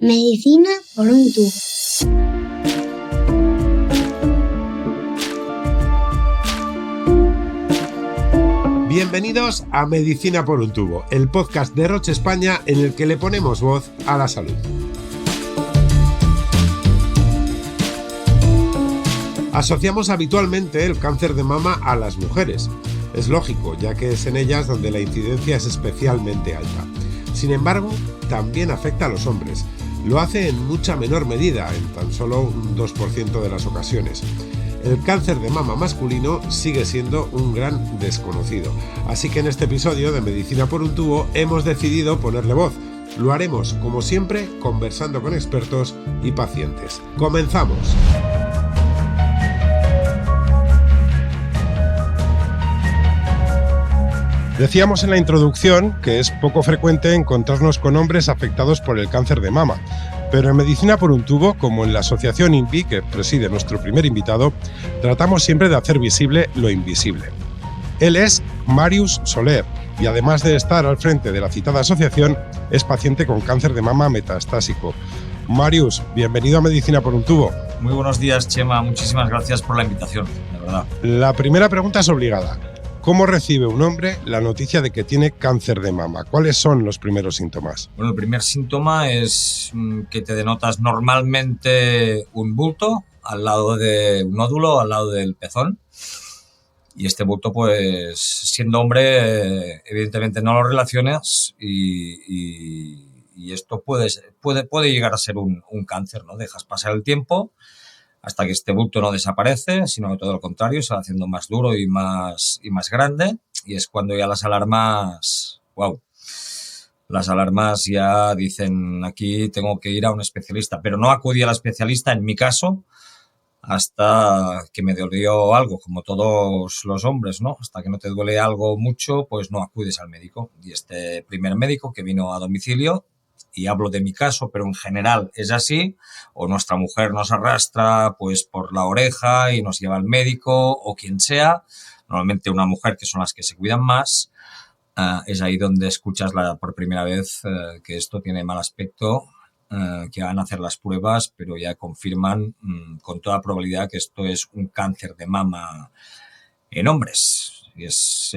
Medicina por un tubo. Bienvenidos a Medicina por un tubo, el podcast de Roche España en el que le ponemos voz a la salud. Asociamos habitualmente el cáncer de mama a las mujeres. Es lógico, ya que es en ellas donde la incidencia es especialmente alta. Sin embargo, también afecta a los hombres. Lo hace en mucha menor medida, en tan solo un 2% de las ocasiones. El cáncer de mama masculino sigue siendo un gran desconocido. Así que en este episodio de Medicina por un tubo hemos decidido ponerle voz. Lo haremos, como siempre, conversando con expertos y pacientes. ¡Comenzamos! Decíamos en la introducción que es poco frecuente encontrarnos con hombres afectados por el cáncer de mama, pero en Medicina por un tubo, como en la asociación INVI que preside nuestro primer invitado, tratamos siempre de hacer visible lo invisible. Él es Màrius Soler y además de estar al frente de la citada asociación, es paciente con cáncer de mama metastásico. Màrius, bienvenido a Medicina por un tubo. Muy buenos días, Chema. Muchísimas gracias por la invitación, de verdad. La primera pregunta es obligada. ¿Cómo recibe un hombre la noticia de que tiene cáncer de mama? ¿Cuáles son los primeros síntomas? Bueno, el primer síntoma es que te denotas normalmente un bulto al lado de un nódulo, al lado del pezón. Y este bulto, pues, siendo hombre, evidentemente no lo relacionas y esto puede llegar a ser un cáncer, ¿no? Dejas pasar el tiempo hasta que este bulto no desaparece, sino que todo lo contrario, se va haciendo más duro y más grande, y es cuando ya las alarmas, las alarmas ya dicen, aquí tengo que ir a un especialista, pero no acudí al especialista, en mi caso, hasta que me dolió algo, como todos los hombres, ¿no? Hasta que no te duele algo mucho, pues no acudes al médico. Y este primer médico que vino a domicilio, y hablo de mi caso, pero en general es así, o nuestra mujer nos arrastra pues por la oreja y nos lleva al médico, o quien sea, normalmente una mujer, que son las que se cuidan más, es ahí donde escuchas por primera vez que esto tiene mal aspecto, que van a hacer las pruebas, pero ya confirman con toda probabilidad que esto es un cáncer de mama en hombres. Y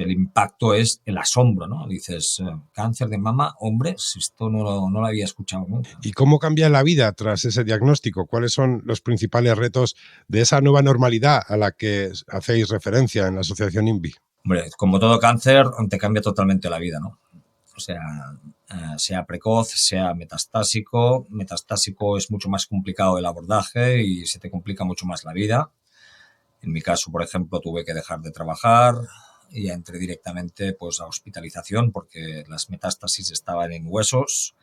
el impacto es el asombro, ¿no? Dices, cáncer de mama, hombres, esto no lo había escuchado nunca. ¿Y cómo cambia la vida tras ese diagnóstico? ¿Cuáles son los principales retos de esa nueva normalidad a la que hacéis referencia en la asociación INVI? Hombre, como todo cáncer, te cambia totalmente la vida, ¿no? O sea precoz, sea metastásico. Metastásico es mucho más complicado el abordaje y se te complica mucho más la vida. En mi caso, por ejemplo, tuve que dejar de trabajar y ya entré directamente pues, a hospitalización porque las metástasis estaban en huesos.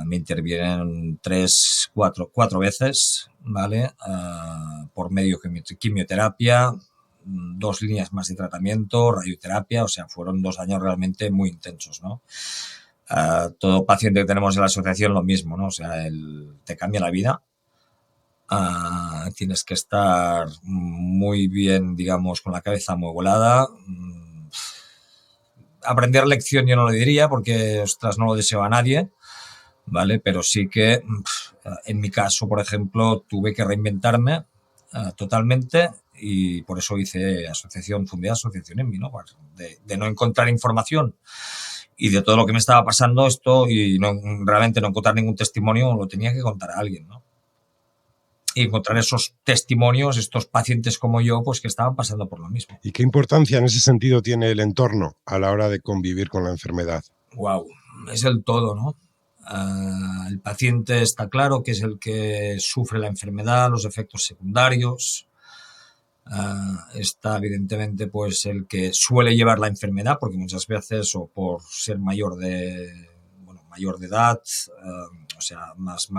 Me intervienen 4 veces, ¿vale? Por medio quimioterapia, 2 líneas más de tratamiento, radioterapia, o sea, fueron 2 años realmente muy intensos, ¿no? Todo paciente que tenemos en la asociación lo mismo, ¿no? O sea, te cambia la vida. Tienes que estar muy bien, digamos, con la cabeza muy volada. Aprender lección yo no lo diría porque, ostras, no lo deseo a nadie, ¿vale? Pero sí que, en mi caso, por ejemplo, tuve que reinventarme totalmente y por eso fundé Asociación INVI, ¿no? De no encontrar información y de todo lo que me estaba pasando esto y realmente no encontrar ningún testimonio, lo tenía que contar a alguien, ¿no? Y encontrar esos testimonios, estos pacientes como yo, pues que estaban pasando por lo mismo. ¿Y qué importancia en ese sentido tiene el entorno a la hora de convivir con la enfermedad? Es el todo, ¿no? El paciente está claro que es el que sufre la enfermedad, los efectos secundarios. Está evidentemente pues el que suele llevar la enfermedad, porque muchas veces, o por ser mayor de edad, o sea, más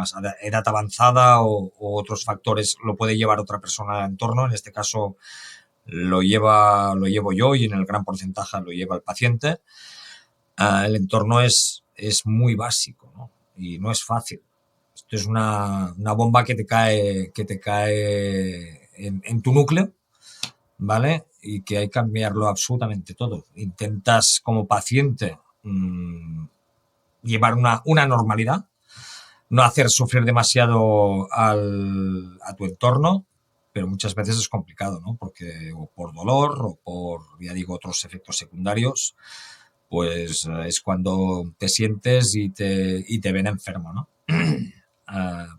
edad avanzada o otros factores, lo puede llevar otra persona al entorno. En este caso lo llevo yo y en el gran porcentaje lo lleva el paciente. El entorno es muy básico, ¿no? Y no es fácil. Esto es una bomba que te cae en tu núcleo, ¿vale? Y que hay que cambiarlo absolutamente todo. Intentas como paciente llevar una normalidad, no hacer sufrir demasiado a tu entorno, pero muchas veces es complicado, ¿no? Porque o por dolor o por, ya digo, otros efectos secundarios, pues es cuando te sientes y te ven enfermo, ¿no?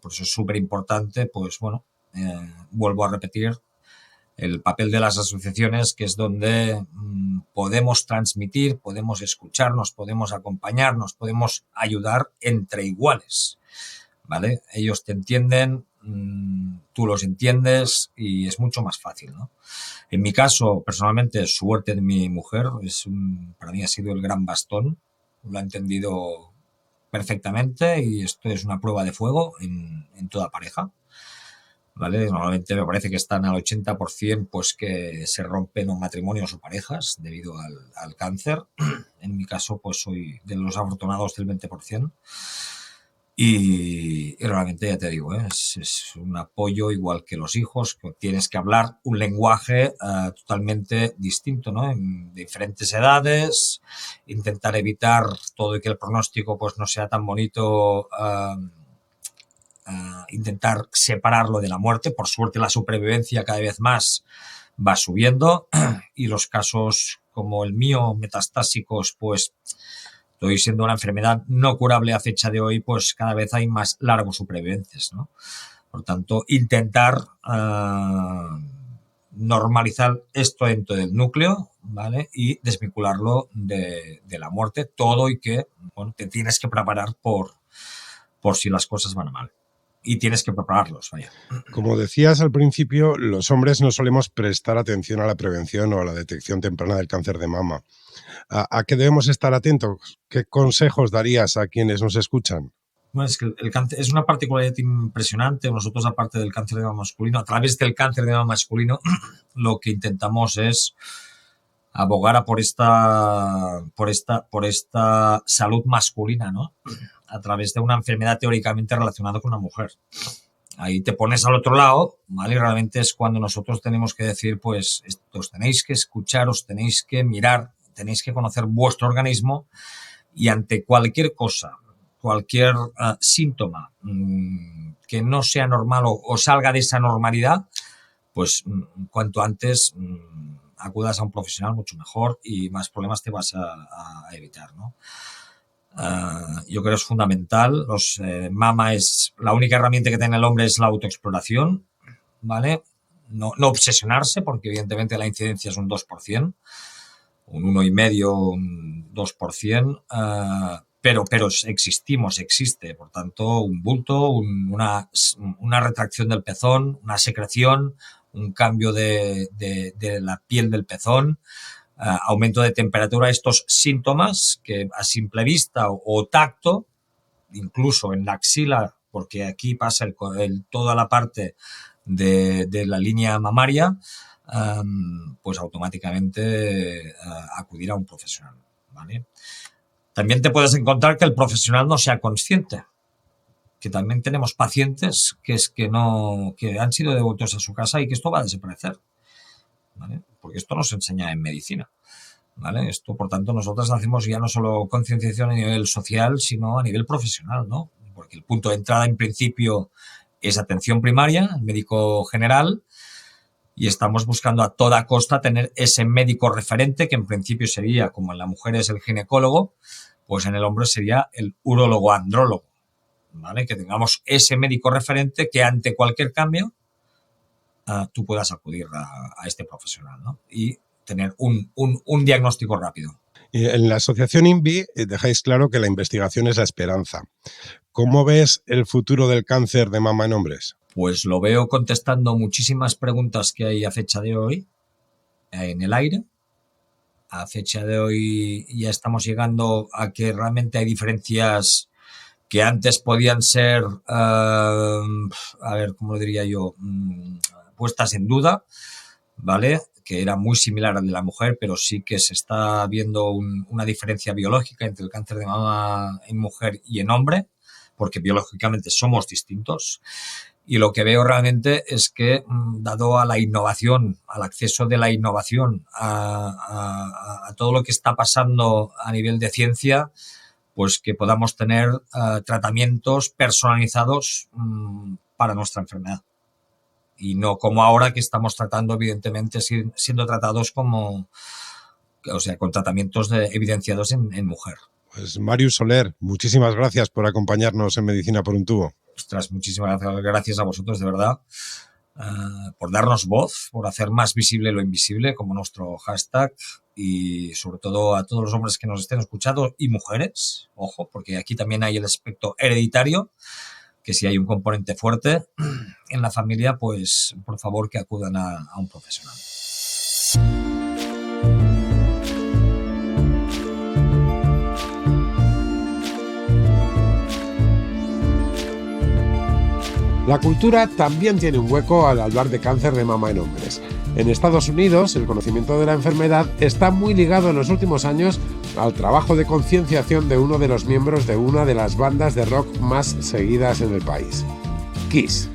Por eso es súper importante, pues bueno, vuelvo a repetir, el papel de las asociaciones, que es donde podemos transmitir, podemos escucharnos, podemos acompañarnos, podemos ayudar entre iguales, ¿vale? Ellos te entienden, tú los entiendes y es mucho más fácil, ¿no? En mi caso, personalmente, suerte de mi mujer, para mí ha sido el gran bastón, lo ha entendido perfectamente y esto es una prueba de fuego en toda pareja, ¿vale? Normalmente me parece que están al 80% pues que se rompen o matrimonios o parejas debido al cáncer. En mi caso, pues soy de los afortunados del 20%. Y realmente, ya te digo, es un apoyo igual que los hijos, que tienes que hablar un lenguaje totalmente distinto, ¿no? En diferentes edades, intentar evitar todo y que el pronóstico pues no sea tan bonito, intentar separarlo de la muerte. Por suerte la supervivencia cada vez más va subiendo y los casos como el mío, metastásicos, pues estoy siendo una enfermedad no curable a fecha de hoy, pues cada vez hay más largos supervivencias, ¿no? Por tanto, intentar normalizar esto dentro del núcleo, ¿vale? Y desvincularlo de la muerte, todo y que, bueno, te tienes que preparar por si las cosas van mal. Y tienes que prepararlos, vaya. Como decías al principio, los hombres no solemos prestar atención a la prevención o a la detección temprana del cáncer de mama. ¿A qué debemos estar atentos? ¿Qué consejos darías a quienes nos escuchan? Bueno, es que el cáncer es una particularidad impresionante. Nosotros, aparte del cáncer de mama masculino, a través del cáncer de mama masculino, lo que intentamos es abogar por esta salud masculina, ¿no? A través de una enfermedad teóricamente relacionada con una mujer. Ahí te pones al otro lado, ¿vale? Y realmente es cuando nosotros tenemos que decir, pues, os tenéis que escuchar, os tenéis que mirar, tenéis que conocer vuestro organismo y ante cualquier cosa, cualquier síntoma que no sea normal o salga de esa normalidad, pues cuanto antes acudas a un profesional mucho mejor y más problemas te vas a evitar, ¿no? Yo creo que es fundamental. Mama es la única herramienta que tiene el hombre, es la autoexploración, ¿vale? No obsesionarse, porque evidentemente la incidencia es un 2%, un 1,5%, un 2%, pero existe. Por tanto, un bulto, una retracción del pezón, una secreción, un cambio de la piel del pezón, aumento de temperatura, estos síntomas que a simple vista o tacto, incluso en la axila, porque aquí pasa toda la parte de la línea mamaria, pues automáticamente acudir a un profesional, ¿vale? También te puedes encontrar que el profesional no sea consciente, que también tenemos pacientes que han sido devueltos a su casa y que esto va a desaparecer, ¿vale? Porque esto no se enseña en medicina, ¿vale? Esto, por tanto, nosotros hacemos ya no solo concienciación a nivel social, sino a nivel profesional, ¿no? Porque el punto de entrada, en principio, es atención primaria, el médico general, y estamos buscando a toda costa tener ese médico referente, que en principio sería, como en la mujer es el ginecólogo, pues en el hombre sería el urólogo andrólogo, ¿vale? Que tengamos ese médico referente que ante cualquier cambio tú puedas acudir a este profesional, ¿no? Y tener un diagnóstico rápido. En la asociación INVI dejáis claro que la investigación es la esperanza. ¿Cómo ves el futuro del cáncer de mama en hombres? Pues lo veo contestando muchísimas preguntas que hay a fecha de hoy en el aire. A fecha de hoy ya estamos llegando a que realmente hay diferencias que antes podían ser, a ver, ¿cómo lo diría yo? Puestas en duda, ¿vale? Que era muy similar al de la mujer, pero sí que se está viendo una diferencia biológica entre el cáncer de mama en mujer y en hombre, porque biológicamente somos distintos. Y lo que veo realmente es que, dado a la innovación, al acceso de la innovación, a todo lo que está pasando a nivel de ciencia, pues que podamos tener tratamientos personalizados para nuestra enfermedad. Y no como ahora que estamos tratando, evidentemente, siendo tratados con tratamientos evidenciados en mujer. Pues Màrius Soler, muchísimas gracias por acompañarnos en Medicina por un tubo. Ostras, muchísimas gracias a vosotros, de verdad, por darnos voz, por hacer más visible lo invisible, como nuestro hashtag, y sobre todo a todos los hombres que nos estén escuchando y mujeres, ojo, porque aquí también hay el aspecto hereditario, que si hay un componente fuerte en la familia, pues por favor que acudan a un profesional. La cultura también tiene un hueco al hablar de cáncer de mama en hombres. En Estados Unidos, el conocimiento de la enfermedad está muy ligado en los últimos años al trabajo de concienciación de uno de los miembros de una de las bandas de rock más seguidas en el país, Kiss.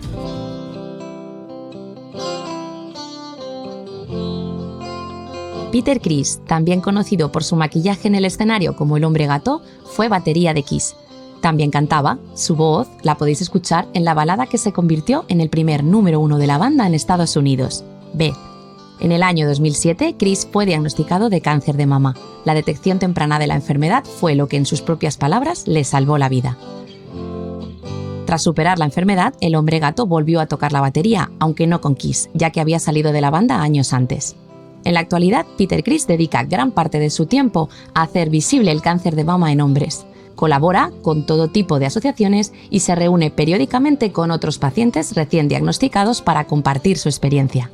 Peter Criss, también conocido por su maquillaje en el escenario como el Hombre Gato, fue batería de Kiss. También cantaba. Su voz la podéis escuchar en la balada que se convirtió en el primer número 1 de la banda en Estados Unidos, Beth. En el año 2007, Criss fue diagnosticado de cáncer de mama. La detección temprana de la enfermedad fue lo que, en sus propias palabras, le salvó la vida. Tras superar la enfermedad, el Hombre Gato volvió a tocar la batería, aunque no con Kiss, ya que había salido de la banda años antes. En la actualidad, Peter Criss dedica gran parte de su tiempo a hacer visible el cáncer de mama en hombres. Colabora con todo tipo de asociaciones y se reúne periódicamente con otros pacientes recién diagnosticados para compartir su experiencia.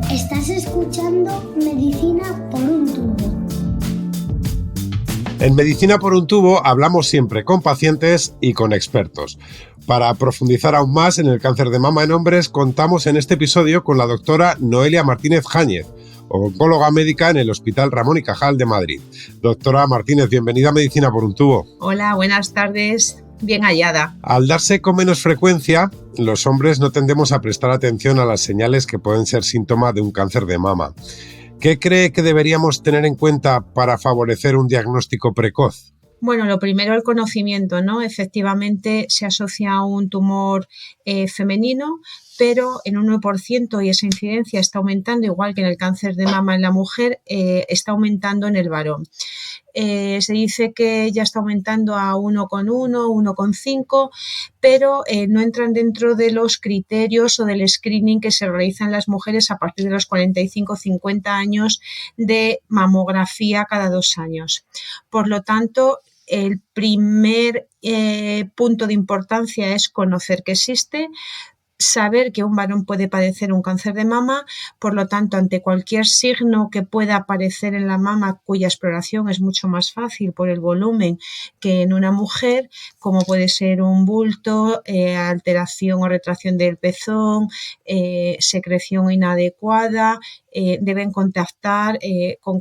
Estás escuchando Medicina por un tubo. En Medicina por un tubo hablamos siempre con pacientes y con expertos. Para profundizar aún más en el cáncer de mama en hombres, contamos en este episodio con la doctora Noelia Martínez Jáñez, oncóloga médica en el Hospital Ramón y Cajal de Madrid. Doctora Martínez, bienvenida a Medicina por un tubo. Hola, buenas tardes. Bien hallada. Al darse con menos frecuencia, los hombres no tendemos a prestar atención a las señales que pueden ser síntoma de un cáncer de mama. ¿Qué cree que deberíamos tener en cuenta para favorecer un diagnóstico precoz? Bueno, lo primero, el conocimiento, ¿no? Efectivamente se asocia a un tumor femenino, pero en un 9%, y esa incidencia está aumentando, igual que en el cáncer de mama en la mujer, está aumentando en el varón. Se dice que ya está aumentando a 1,1, 1,5, pero no entran dentro de los criterios o del screening que se realiza en las mujeres a partir de los 45-50 años de mamografía cada 2 años. Por lo tanto, el primer punto de importancia es conocer que existe, saber que un varón puede padecer un cáncer de mama, por lo tanto, ante cualquier signo que pueda aparecer en la mama, cuya exploración es mucho más fácil por el volumen que en una mujer, como puede ser un bulto, alteración o retracción del pezón, secreción inadecuada, deben contactar con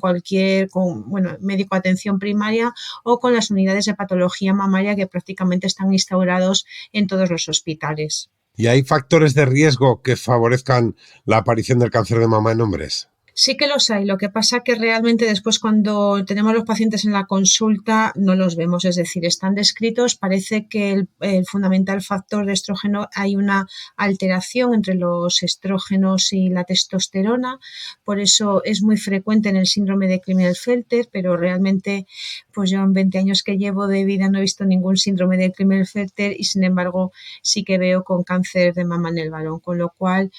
médico de atención primaria o con las unidades de patología mamaria que prácticamente están instaurados en todos los hospitales. ¿Y hay factores de riesgo que favorezcan la aparición del cáncer de mama en hombres? Sí que los hay, lo que pasa que realmente después cuando tenemos los pacientes en la consulta no los vemos, es decir, están descritos, parece que el fundamental factor de estrógeno, hay una alteración entre los estrógenos y la testosterona, por eso es muy frecuente en el síndrome de Klinefelter, pero realmente pues yo en 20 años que llevo de vida no he visto ningún síndrome de Klinefelter y sin embargo sí que veo con cáncer de mama en el varón, con lo cual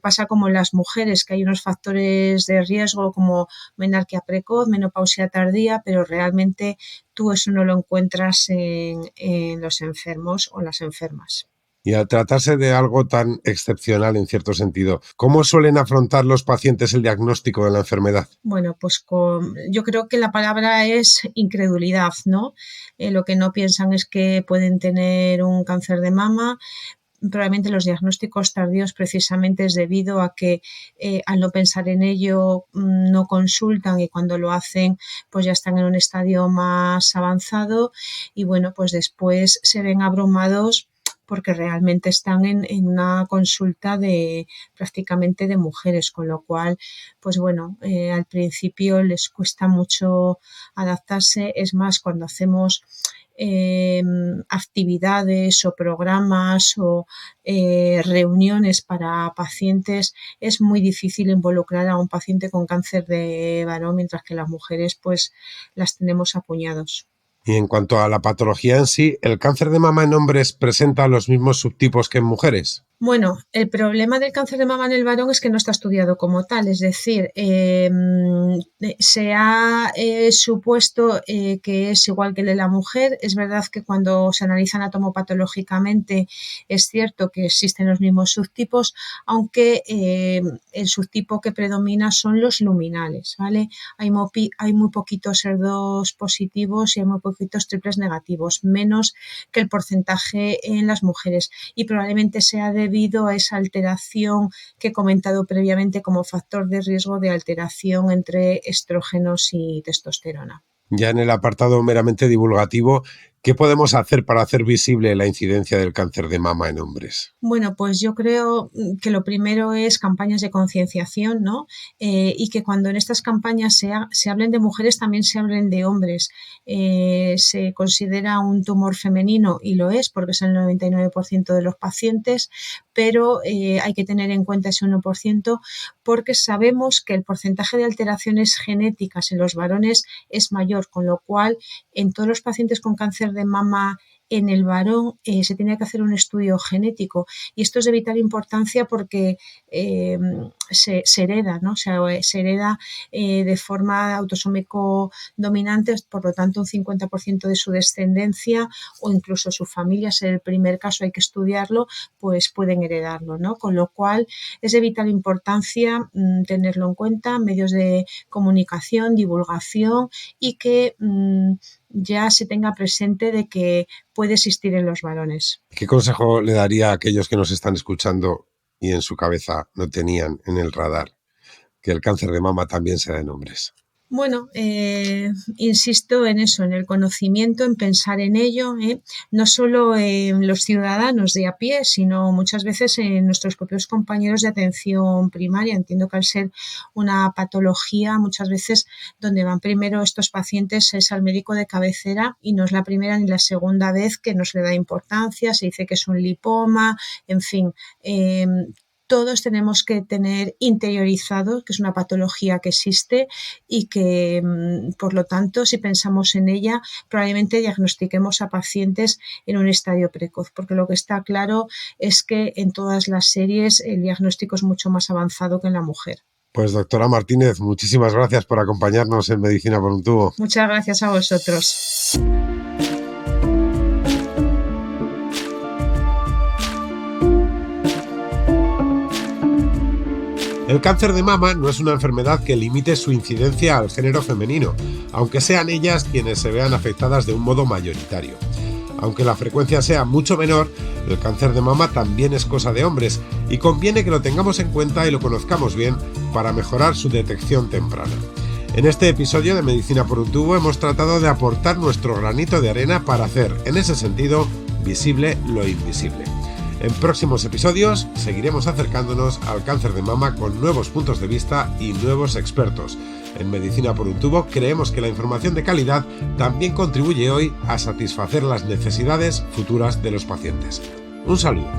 pasa como en las mujeres, que hay unos factores de riesgo como menarquia precoz, menopausia tardía, pero realmente tú eso no lo encuentras en los enfermos o las enfermas. Y al tratarse de algo tan excepcional en cierto sentido, ¿cómo suelen afrontar los pacientes el diagnóstico de la enfermedad? Bueno, pues yo creo que la palabra es incredulidad, ¿no? Lo que no piensan es que pueden tener un cáncer de mama. Probablemente los diagnósticos tardíos precisamente es debido a que al no pensar en ello no consultan y cuando lo hacen pues ya están en un estadio más avanzado y bueno, pues después se ven abrumados porque realmente están en una consulta prácticamente de mujeres, con lo cual, pues bueno, al principio les cuesta mucho adaptarse. Es más, cuando hacemos actividades o programas o reuniones para pacientes, es muy difícil involucrar a un paciente con cáncer de varón, mientras que las mujeres pues las tenemos a puñados. Y en cuanto a la patología en sí, ¿el cáncer de mama en hombres presenta los mismos subtipos que en mujeres? Bueno, el problema del cáncer de mama en el varón es que no está estudiado como tal, es decir, se ha supuesto que es igual que el de la mujer. Es verdad que cuando se analiza anatomopatológicamente es cierto que existen los mismos subtipos, aunque el subtipo que predomina son los luminales, ¿vale? Hay muy poquitos ER2 positivos y hay muy poquitos triples negativos, menos que el porcentaje en las mujeres, y probablemente sea debido a esa alteración que he comentado previamente como factor de riesgo de alteración entre estrógenos y testosterona. Ya en el apartado meramente divulgativo, ¿qué podemos hacer para hacer visible la incidencia del cáncer de mama en hombres? Bueno, pues yo creo que lo primero es campañas de concienciación, ¿no? Y que cuando en estas campañas se hablen de mujeres, también se hablen de hombres. Se considera un tumor femenino, y lo es porque es el 99% de los pacientes, pero hay que tener en cuenta ese 1% porque sabemos que el porcentaje de alteraciones genéticas en los varones es mayor, con lo cual en todos los pacientes con cáncer de mama en el varón se tiene que hacer un estudio genético, y esto es de vital importancia porque se hereda, ¿no? O sea, se hereda de forma autosómico dominante, por lo tanto un 50% de su descendencia o incluso su familia, si es el primer caso hay que estudiarlo, pues pueden heredarlo, ¿no? Con lo cual es de vital importancia tenerlo en cuenta, medios de comunicación, divulgación, y que ya se tenga presente de que puede existir en los varones. ¿Qué consejo le daría a aquellos que nos están escuchando y en su cabeza no tenían en el radar que el cáncer de mama también se da en hombres? Bueno, insisto en eso, en el conocimiento, en pensar en ello, no solo en los ciudadanos de a pie, sino muchas veces en nuestros propios compañeros de atención primaria. Entiendo que al ser una patología, muchas veces donde van primero estos pacientes es al médico de cabecera, y no es la primera ni la segunda vez que no se le da importancia, se dice que es un lipoma, en fin. Todos tenemos que tener interiorizado que es una patología que existe y que, por lo tanto, si pensamos en ella, probablemente diagnostiquemos a pacientes en un estadio precoz, porque lo que está claro es que en todas las series el diagnóstico es mucho más avanzado que en la mujer. Pues doctora Martínez, muchísimas gracias por acompañarnos en Medicina por un tubo. Muchas gracias a vosotros. El cáncer de mama no es una enfermedad que limite su incidencia al género femenino, aunque sean ellas quienes se vean afectadas de un modo mayoritario. Aunque la frecuencia sea mucho menor, el cáncer de mama también es cosa de hombres, y conviene que lo tengamos en cuenta y lo conozcamos bien para mejorar su detección temprana. En este episodio de Medicina por un tubo hemos tratado de aportar nuestro granito de arena para hacer, en ese sentido, visible lo invisible. En próximos episodios seguiremos acercándonos al cáncer de mama con nuevos puntos de vista y nuevos expertos. En Medicina por un tubo creemos que la información de calidad también contribuye hoy a satisfacer las necesidades futuras de los pacientes. Un saludo.